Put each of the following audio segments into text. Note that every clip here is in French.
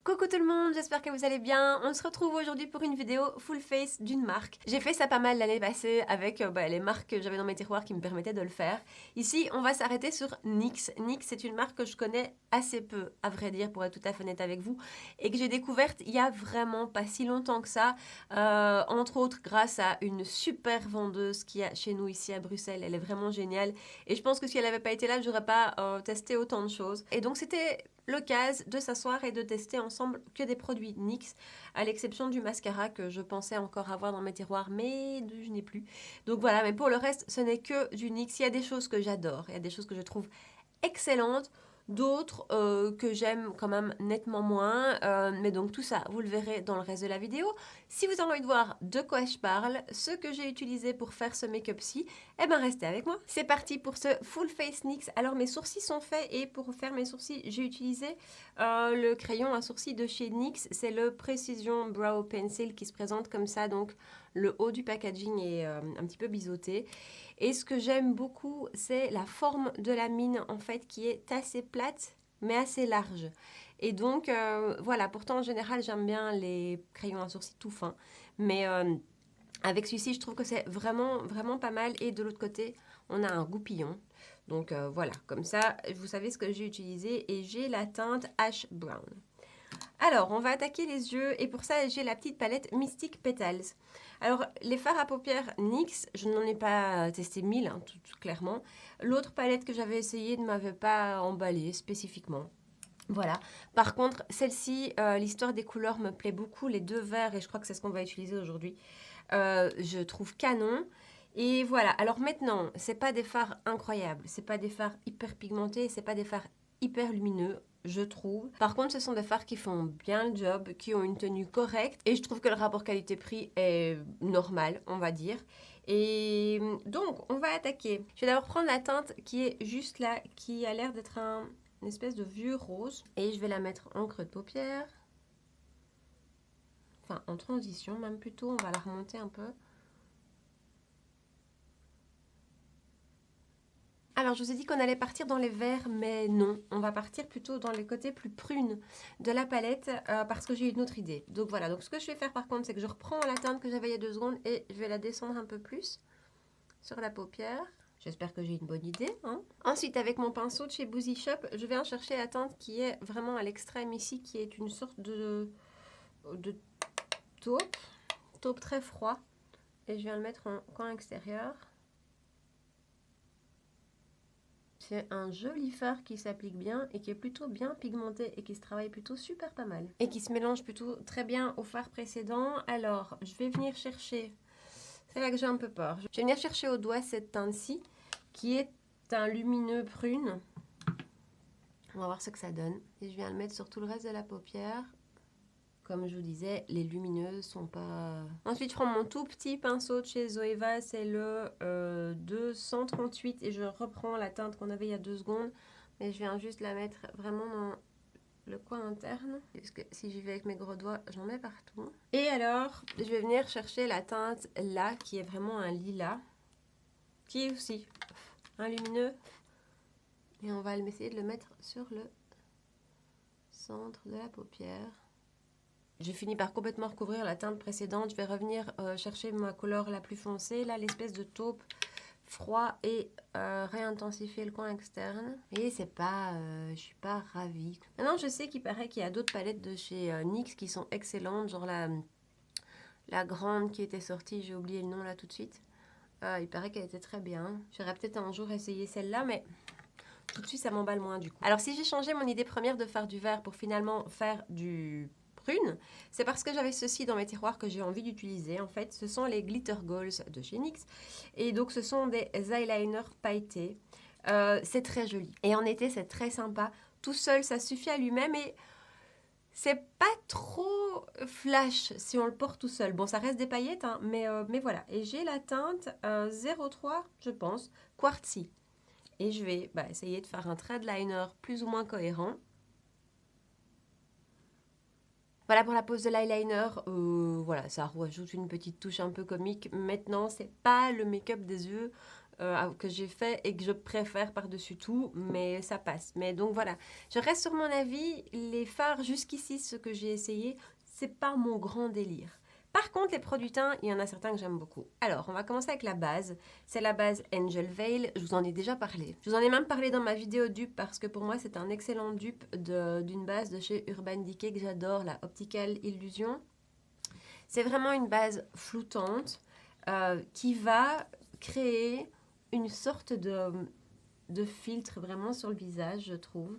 Coucou tout le monde, j'espère que vous allez bien. On se retrouve aujourd'hui pour une vidéo full face d'une marque. J'ai fait ça pas mal l'année passée avec les marques que j'avais dans mes tiroirs qui me permettaient de le faire. Ici, on va s'arrêter sur NYX. NYX, c'est une marque que je connais assez peu, à vrai dire, pour être tout à fait honnête avec vous, et que j'ai découverte il y a vraiment pas si longtemps que ça, entre autres grâce à une super vendeuse qui a chez nous ici à Bruxelles. Elle est vraiment géniale, et je pense que si elle n'avait pas été là, j'aurais pas testé autant de choses. Et donc c'était l'occasion de s'asseoir et de tester ensemble que des produits NYX, à l'exception du mascara que je pensais encore avoir dans mes tiroirs, mais je n'ai plus. Donc voilà, mais pour le reste, ce n'est que du NYX. Il y a des choses que j'adore, il y a des choses que je trouve excellentes, d'autres que j'aime quand même nettement moins, mais donc tout ça, vous le verrez dans le reste de la vidéo. Si vous avez envie de voir de quoi je parle, ce que j'ai utilisé pour faire ce make-up-ci, eh ben restez avec moi. C'est parti pour ce full face NYX. Alors mes sourcils sont faits et pour faire mes sourcils, j'ai utilisé le crayon à sourcils de chez NYX. C'est le Precision Brow Pencil qui se présente comme ça, donc le haut du packaging est un petit peu biseauté. Et ce que j'aime beaucoup, c'est la forme de la mine en fait qui est assez plate mais assez large. Et donc voilà, pourtant en général j'aime bien les crayons à sourcils tout fins, mais avec celui-ci je trouve que c'est vraiment pas mal. Et de l'autre côté on a un goupillon. Donc voilà, comme ça vous savez ce que j'ai utilisé, et j'ai la teinte Ash Brown. Alors, on va attaquer les yeux, et pour ça, j'ai la petite palette Mystic Petals. Alors, les fards à paupières NYX, je n'en ai pas testé 1000, hein, tout clairement. L'autre palette que j'avais essayée ne m'avait pas emballée spécifiquement. Voilà. Par contre, celle-ci, l'histoire des couleurs me plaît beaucoup. Les deux verts, et je crois que c'est ce qu'on va utiliser aujourd'hui, je trouve canon. Et voilà. Alors maintenant, c'est pas des fards incroyables, c'est pas des fards hyper pigmentés, c'est pas des fards hyper lumineux, je trouve. Par contre, ce sont des fards qui font bien le job, qui ont une tenue correcte, et je trouve que le rapport qualité-prix est normal, on va dire. Et donc, on va attaquer. Je vais d'abord prendre la teinte qui est juste là, qui a l'air d'être une espèce de vieux rose, et je vais la mettre en creux de paupière. Enfin, en transition, même plutôt, on va la remonter un peu. Alors, je vous ai dit qu'on allait partir dans les verts, mais non. On va partir plutôt dans les côtés plus prunes de la palette, parce que j'ai une autre idée. Donc voilà, donc ce que je vais faire par contre, c'est que je reprends la teinte que j'avais il y a 2 secondes et je vais la descendre un peu plus sur la paupière. J'espère que j'ai une bonne idée, hein. Ensuite, avec mon pinceau de chez Boozy Shop, je vais en chercher la teinte qui est vraiment à l'extrême ici, qui est une sorte de taupe très froid. Et je viens le mettre en coin extérieur. C'est un joli fard qui s'applique bien et qui est plutôt bien pigmenté et qui se travaille plutôt super pas mal. Et qui se mélange plutôt très bien au fard précédent. Alors, je vais venir chercher, c'est là que j'ai un peu peur, je vais venir chercher au doigt cette teinte-ci qui est un lumineux prune. On va voir ce que ça donne. Et je viens le mettre sur tout le reste de la paupière. Comme je vous disais, les lumineuses sont pas... Ensuite, je prends mon tout petit pinceau de chez Zoeva, c'est le 238, et je reprends la teinte qu'on avait il y a 2 secondes. Mais je viens juste la mettre vraiment dans le coin interne. Parce que si j'y vais avec mes gros doigts, j'en mets partout. Et alors, je vais venir chercher la teinte là, qui est vraiment un lilas, qui est aussi un lumineux. Et on va essayer de le mettre sur le centre de la paupière. J'ai fini par complètement recouvrir la teinte précédente. Je vais revenir chercher ma couleur la plus foncée, là, l'espèce de taupe froid, et réintensifier le coin externe. Et c'est pas, je suis pas ravie. Maintenant, je sais qu'il paraît qu'il y a d'autres palettes de chez NYX qui sont excellentes, genre la grande qui était sortie, j'ai oublié le nom là tout de suite. Il paraît qu'elle était très bien. J'aurais peut-être un jour essayé celle-là, mais tout de suite ça m'emballe moins du coup. Alors si j'ai changé mon idée première de faire du vert pour finalement faire du prune, c'est parce que j'avais ceci dans mes tiroirs que j'ai envie d'utiliser. En fait, ce sont les Glitter Goals de chez NYX. Et donc ce sont des eyeliners pailletés. C'est très joli. Et en été, c'est très sympa. Tout seul, ça suffit à lui-même, et c'est pas trop flash si on le porte tout seul. Bon, ça reste des paillettes, hein, mais voilà. Et j'ai la teinte 03, je pense, Quartzy. Et je vais essayer de faire un thread liner plus ou moins cohérent. Voilà pour la pose de l'eyeliner. Voilà, ça rajoute une petite touche un peu comique. Maintenant, c'est pas le make-up des yeux que j'ai fait et que je préfère par-dessus tout, mais ça passe. Mais donc voilà, je reste sur mon avis, les fards jusqu'ici, ce que j'ai essayé, c'est pas mon grand délire. Par contre, les produits teints, il y en a certains que j'aime beaucoup. Alors, on va commencer avec la base. C'est la base Angel Veil. Je vous en ai déjà parlé. Je vous en ai même parlé dans ma vidéo dupe parce que pour moi, c'est un excellent dupe d'une base de chez Urban Decay que j'adore, la Optical Illusion. C'est vraiment une base floutante qui va créer une sorte de filtre vraiment sur le visage, je trouve.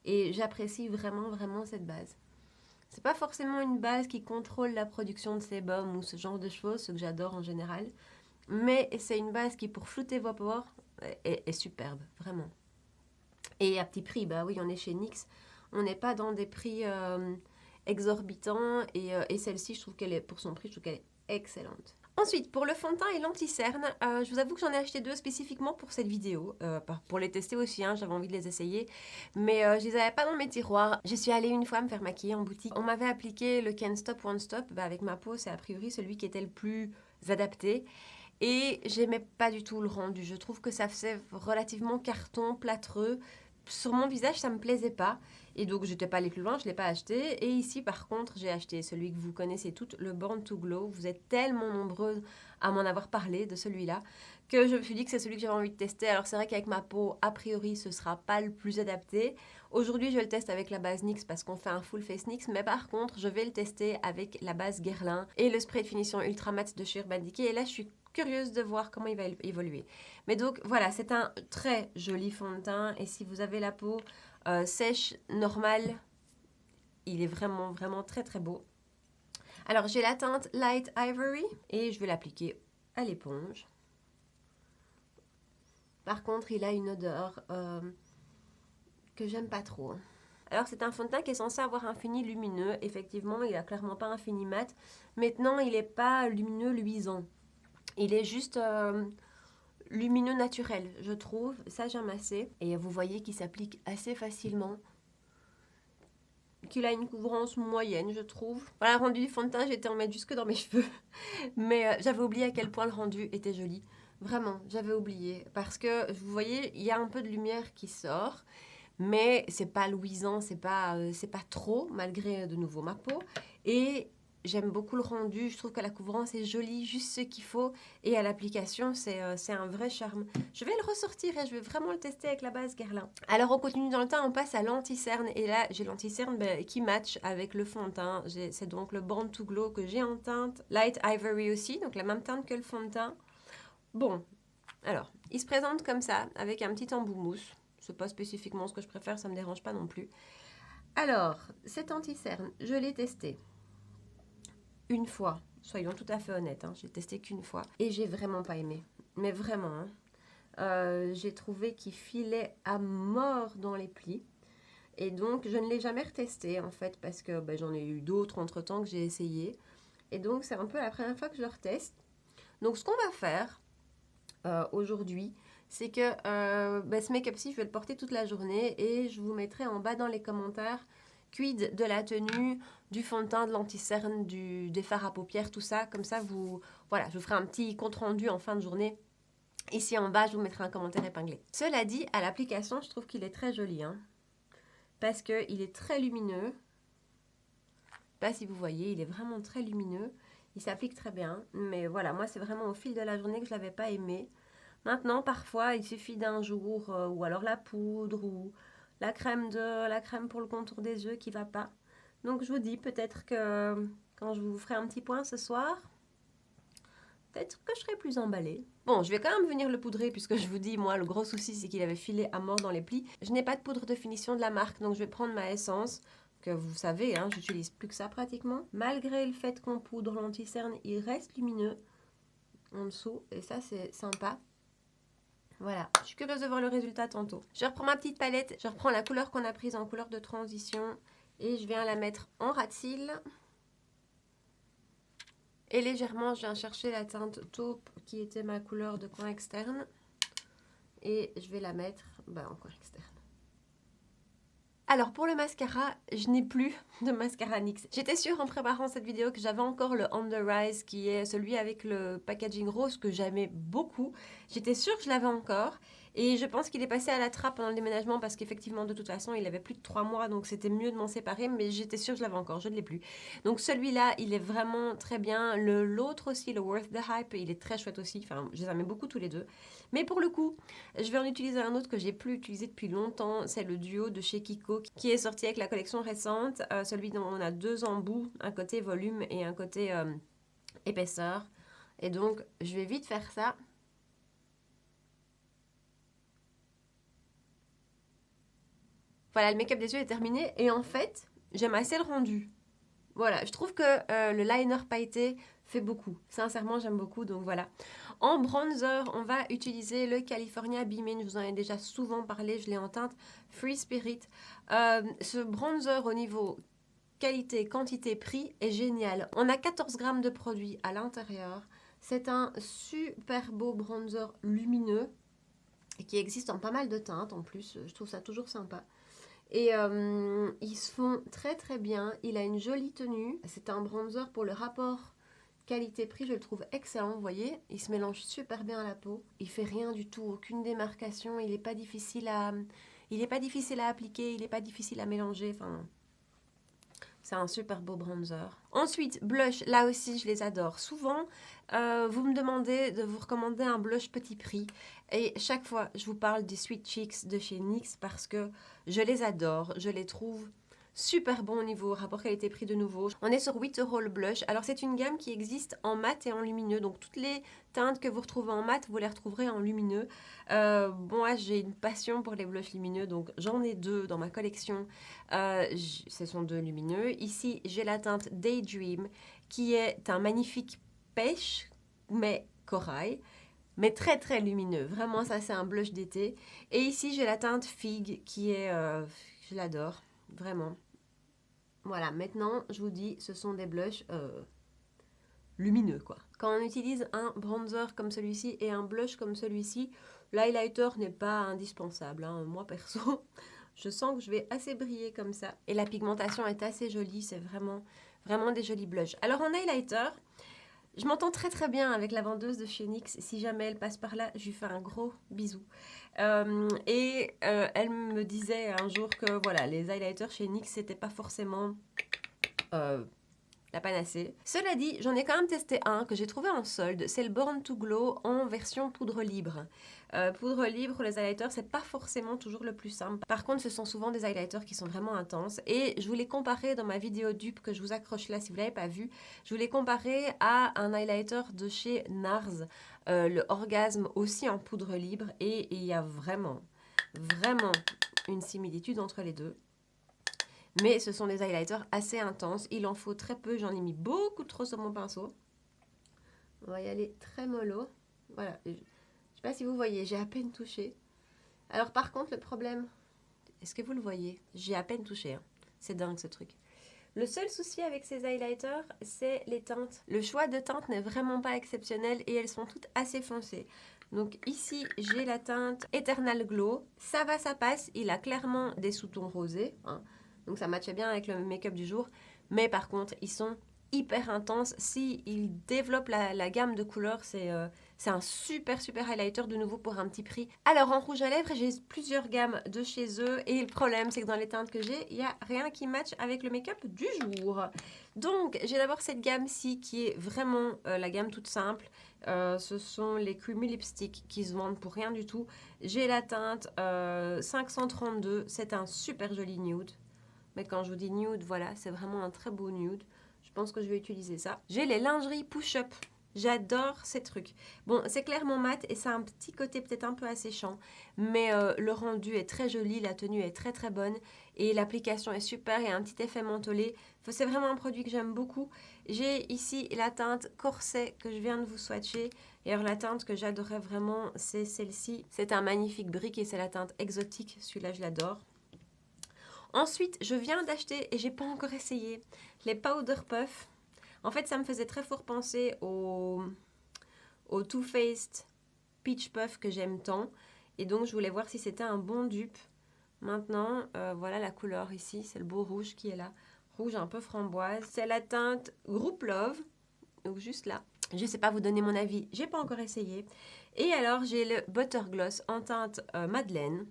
Et j'apprécie vraiment, vraiment cette base. C'est pas forcément une base qui contrôle la production de sébum ou ce genre de choses, ce que j'adore en général. Mais c'est une base qui, pour flouter vos pores, est superbe, vraiment. Et à petit prix, bah oui, on est chez NYX. On n'est pas dans des prix exorbitants. Et celle-ci, je trouve qu'elle est, pour son prix, je trouve qu'elle est excellente. Ensuite, pour le fond de teint et l'anti-cerne, je vous avoue que j'en ai acheté 2 spécifiquement pour cette vidéo, pour les tester aussi, hein, j'avais envie de les essayer, mais je les avais pas dans mes tiroirs. Je suis allée une fois me faire maquiller en boutique. On m'avait appliqué le Can't Stop Won't Stop, bah avec ma peau, c'est a priori celui qui était le plus adapté. Et j'aimais pas du tout le rendu, je trouve que ça faisait relativement carton, plâtreux. Sur mon visage, ça me plaisait pas. Et donc, j'étais pas allée plus loin, je l'ai pas acheté. Et ici, par contre, j'ai acheté celui que vous connaissez toutes, le Born to Glow. Vous êtes tellement nombreuses à m'en avoir parlé de celui-là que je me suis dit que c'est celui que j'avais envie de tester. Alors, c'est vrai qu'avec ma peau, a priori, ce sera pas le plus adapté. Aujourd'hui, je le teste avec la base NYX parce qu'on fait un full face NYX. Mais par contre, je vais le tester avec la base Guerlain et le spray de finition Ultra Matte de chez Urban Decay. Et là, je suis curieuse de voir comment il va évoluer. Mais donc voilà, c'est un très joli fond de teint et si vous avez la peau sèche, normale, il est vraiment vraiment très très beau. Alors j'ai la teinte Light Ivory et je vais l'appliquer à l'éponge. Par contre, il a une odeur que j'aime pas trop. Alors c'est un fond de teint qui est censé avoir un fini lumineux. Effectivement, il a clairement pas un fini mat. Maintenant, il n'est pas lumineux luisant. Il est juste lumineux naturel, je trouve. Ça, j'aime assez. Et vous voyez qu'il s'applique assez facilement. Qu'il a une couvrance moyenne, je trouve. Voilà, le rendu du fond de teint, j'étais en mettre jusque dans mes cheveux. Mais j'avais oublié à quel point le rendu était joli. Vraiment, j'avais oublié. Parce que, vous voyez, il y a un peu de lumière qui sort. Mais c'est pas luisant, c'est pas trop, malgré de nouveau ma peau. Et j'aime beaucoup le rendu, je trouve que la couvrance est jolie, juste ce qu'il faut. Et à l'application, c'est un vrai charme. Je vais le ressortir et je vais vraiment le tester avec la base Guerlain. Alors on continue dans le teint, on passe à l'anti-cerne. Et là, j'ai l'anti-cerne qui match avec le fond de teint. C'est donc le Born to Glow que j'ai en teinte Light Ivory aussi, donc la même teinte que le fond de teint. Bon, alors, il se présente comme ça, avec un petit embout mousse. C'est pas spécifiquement ce que je préfère, ça me dérange pas non plus. Alors, cet anti-cerne, je l'ai testé une fois, soyons tout à fait honnêtes, hein, j'ai testé qu'une fois et j'ai vraiment pas aimé, mais vraiment. Hein. J'ai trouvé qu'il filait à mort dans les plis et donc je ne l'ai jamais retesté en fait parce que j'en ai eu d'autres entre temps que j'ai essayé et donc c'est un peu la première fois que je le reteste. Donc ce qu'on va faire aujourd'hui, c'est que ce make-up-ci, je vais le porter toute la journée et je vous mettrai en bas dans les commentaires quid de la tenue, du fond de teint, de l'anti-cerne, des fards à paupières, tout ça. Comme ça, voilà, je vous ferai un petit compte-rendu en fin de journée. Ici en bas, je vous mettrai un commentaire épinglé. Cela dit, à l'application, je trouve qu'il est très joli. Hein, parce qu'il est très lumineux. Je ne sais pas si vous voyez, il est vraiment très lumineux. Il s'applique très bien. Mais voilà, moi, c'est vraiment au fil de la journée que je ne l'avais pas aimé. Maintenant, parfois, il suffit d'un jour, ou alors la poudre, ou la crème pour le contour des yeux qui ne va pas. Donc, je vous dis peut-être que quand je vous ferai un petit point ce soir, peut-être que je serai plus emballée. Bon, je vais quand même venir le poudrer, puisque je vous dis, moi, le gros souci, c'est qu'il avait filé à mort dans les plis. Je n'ai pas de poudre de finition de la marque, donc je vais prendre ma essence, que vous savez, hein, j'utilise plus que ça pratiquement. Malgré le fait qu'on poudre l'anti-cerne, il reste lumineux en dessous, et ça, c'est sympa. Voilà, je suis curieuse de voir le résultat tantôt. Je reprends ma petite palette, je reprends la couleur qu'on a prise en couleur de transition et je viens la mettre en ras de cils. Et légèrement, je viens chercher la teinte taupe qui était ma couleur de coin externe. Et je vais la mettre en coin externe. Alors pour le mascara, je n'ai plus de mascara NYX. J'étais sûre en préparant cette vidéo que j'avais encore le Under Eyes qui est celui avec le packaging rose que j'aimais beaucoup. J'étais sûre que je l'avais encore et je pense qu'il est passé à la trappe pendant le déménagement parce qu'effectivement de toute façon il avait plus de 3 mois donc c'était mieux de m'en séparer, mais j'étais sûre que je l'avais encore, je ne l'ai plus. Donc celui-là il est vraiment très bien. L'autre aussi, le Worth the Hype, il est très chouette aussi. Enfin je les aime beaucoup tous les deux. Mais pour le coup, je vais en utiliser un autre que j'ai plus utilisé depuis longtemps, c'est le duo de chez Kiko qui est sorti avec la collection récente, celui dont on a 2 embouts, un côté volume et un côté épaisseur. Et donc je vais vite faire ça. Voilà, le make-up des yeux est terminé et en fait, j'aime assez le rendu. Voilà, je trouve que le liner pailleté fait beaucoup. Sincèrement, j'aime beaucoup, donc voilà. En bronzer, on va utiliser le California Beaming. Je vous en ai déjà souvent parlé, je l'ai en teinte Free Spirit. Ce bronzer au niveau qualité, quantité, prix est génial. On a 14 grammes de produit à l'intérieur. C'est un super beau bronzer lumineux et qui existe en pas mal de teintes en plus. Je trouve ça toujours sympa. Et ils se font très très bien. Il a une jolie tenue. C'est un bronzer pour le rapport qualité-prix, je le trouve excellent. Vous voyez, il se mélange super bien à la peau. Il fait rien du tout, aucune démarcation. Il n'est pas difficile à appliquer. Il n'est pas difficile à mélanger. Enfin, c'est un super beau bronzer. Ensuite, blush, là aussi je les adore. Souvent, vous me demandez de vous recommander un blush petit prix. Et chaque fois, je vous parle des Sweet Cheeks de chez NYX parce que je les adore. Je les trouve super bons au niveau rapport qualité-prix de nouveau. On est sur 8 € le blush. Alors c'est une gamme qui existe en mat et en lumineux. Donc toutes les teintes que vous retrouvez en mat, vous les retrouverez en lumineux. Moi j'ai une passion pour les blushs lumineux. Donc j'en ai 2 dans ma collection. Ce sont 2 lumineux. Ici j'ai la teinte Daydream qui est un magnifique pêche mais corail. Mais très très lumineux. Vraiment ça c'est un blush d'été. Et ici j'ai la teinte Fig qui est... je l'adore. Vraiment. Voilà, maintenant, je vous dis, ce sont des blushs lumineux, quoi. Quand on utilise un bronzer comme celui-ci et un blush comme celui-ci, l'highlighter n'est pas indispensable. Hein. Moi, perso, je sens que je vais assez briller comme ça. Et la pigmentation est assez jolie, c'est vraiment, vraiment des jolis blushs. Alors, en highlighter, je m'entends très très bien avec la vendeuse de chez NYX. Si jamais elle passe par là, je lui fais un gros bisou. Elle me disait un jour que voilà, les highlighters chez NYX, c'était pas forcément la panacée. Cela dit, j'en ai quand même testé un que j'ai trouvé en solde. C'est le Born to Glow en version poudre libre. Poudre libre pour les highlighters, c'est pas forcément toujours le plus simple. Par contre, ce sont souvent des highlighters qui sont vraiment intenses. Et je vous l'ai comparé dans ma vidéo dupe que je vous accroche là si vous l'avez pas vu. Je vous l'ai comparé à un highlighter de chez NARS, le Orgasme aussi en poudre libre. Et il y a vraiment, vraiment une similitude entre les deux. Mais ce sont des highlighters assez intenses. Il en faut très peu. J'en ai mis beaucoup trop sur mon pinceau. On va y aller très mollo. Voilà. Je ne sais pas si vous voyez. J'ai à peine touché. Alors par contre, le problème... Est-ce que vous le voyez? J'ai à peine touché. Hein. C'est dingue ce truc. Le seul souci avec ces highlighters, c'est les teintes. Le choix de teintes n'est vraiment pas exceptionnel et elles sont toutes assez foncées. Donc ici, j'ai la teinte Eternal Glow. Ça va, ça passe. Il a clairement des sous-tons rosés. Hein. Donc ça matche bien avec le make-up du jour. Mais par contre, ils sont hyper intenses. S'ils développent la gamme de couleurs, c'est un super highlighter de nouveau pour un petit prix. Alors en rouge à lèvres, j'ai plusieurs gammes de chez eux. Et le problème, c'est que dans les teintes que j'ai, il n'y a rien qui matche avec le make-up du jour. Donc j'ai d'abord cette gamme-ci qui est vraiment la gamme toute simple. Ce sont les Creamy Lipstick qui se vendent pour rien du tout. J'ai la teinte 532. C'est un super joli nude. Mais quand je vous dis nude, voilà, c'est vraiment un très beau nude. Je pense que je vais utiliser ça. J'ai les lingeries push-up. J'adore ces trucs. Bon, c'est clairement mat et ça a un petit côté peut-être un peu asséchant. Mais le rendu est très joli, la tenue est très très bonne. Et l'application est super, il y a un petit effet mentholé. C'est vraiment un produit que j'aime beaucoup. J'ai ici la teinte Corset que je viens de vous swatcher. Et alors la teinte que j'adorais vraiment, c'est celle-ci. C'est un magnifique brick et c'est la teinte exotique. Celui-là, je l'adore. Ensuite, je viens d'acheter, et j'ai pas encore essayé, les Powder Puff. En fait, ça me faisait très fort penser au Too Faced Peach Puff que j'aime tant. Et donc, je voulais voir si c'était un bon dupe Maintenant, voilà la couleur ici, c'est le beau rouge qui est là. Rouge un peu framboise. C'est la teinte Group Love, donc juste là. Je sais pas vous donner mon avis, j'ai pas encore essayé. Et alors j'ai le Butter Gloss en teinte Madeleine.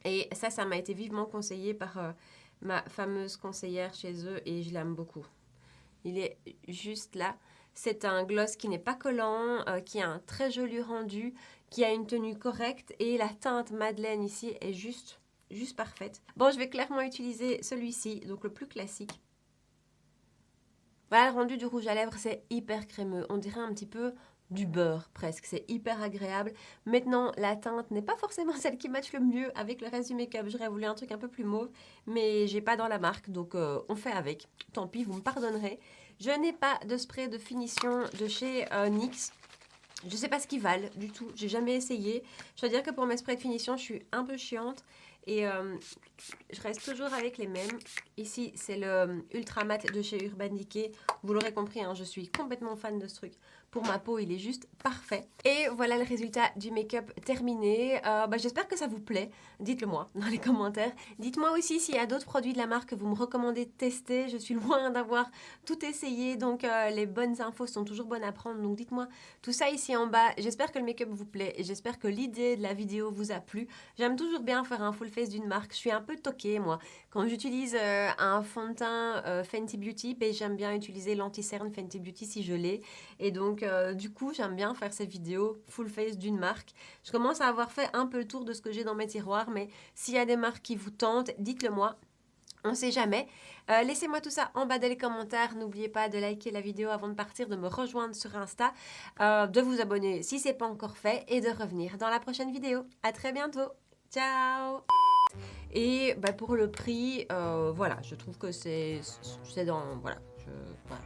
Et ça m'a été vivement conseillé par ma fameuse conseillère chez eux et je l'aime beaucoup. Il est juste là. C'est un gloss qui n'est pas collant, qui a un très joli rendu, qui a une tenue correcte et la teinte Madeleine ici est juste parfaite. Bon, je vais clairement utiliser celui-ci, donc le plus classique. Voilà, le rendu du rouge à lèvres, c'est hyper crémeux. On dirait un petit peu du beurre presque, c'est hyper agréable. Maintenant, la teinte n'est pas forcément celle qui matche le mieux avec le reste du make-up. J'aurais voulu un truc un peu plus mauve, mais j'ai pas dans la marque, donc on fait avec. Tant pis, vous me pardonnerez. Je n'ai pas de spray de finition de chez NYX. Je sais pas ce qu'ils valent du tout, j'ai jamais essayé. Je dois dire que pour mes sprays de finition, je suis un peu chiante et je reste toujours avec les mêmes. Ici, c'est le Ultra Matte de chez Urban Decay. Vous l'aurez compris, hein, je suis complètement fan de ce truc. Pour ma peau, il est juste parfait. Et voilà le résultat du make-up terminé. J'espère que ça vous plaît. Dites-le moi dans les commentaires. Dites-moi aussi s'il y a d'autres produits de la marque que vous me recommandez de tester. Je suis loin d'avoir tout essayé, donc les bonnes infos sont toujours bonnes à prendre. Donc dites-moi tout ça ici en bas. J'espère que le make-up vous plaît et j'espère que l'idée de la vidéo vous a plu. J'aime toujours bien faire un full face d'une marque. Je suis un peu toquée, moi. Quand j'utilise un fond de teint Fenty Beauty, j'aime bien utiliser l'anti-cerne Fenty Beauty si je l'ai. Et donc, du coup, j'aime bien faire ces vidéos full face d'une marque. Je commence à avoir fait un peu le tour de ce que j'ai dans mes tiroirs, mais s'il y a des marques qui vous tentent, dites-le moi. On ne sait jamais. Laissez-moi tout ça en bas dans les commentaires. N'oubliez pas de liker la vidéo avant de partir, de me rejoindre sur Insta, de vous abonner si ce n'est pas encore fait et de revenir dans la prochaine vidéo. À très bientôt. Ciao. Et pour le prix, voilà, je trouve que c'est dans... Voilà, voilà.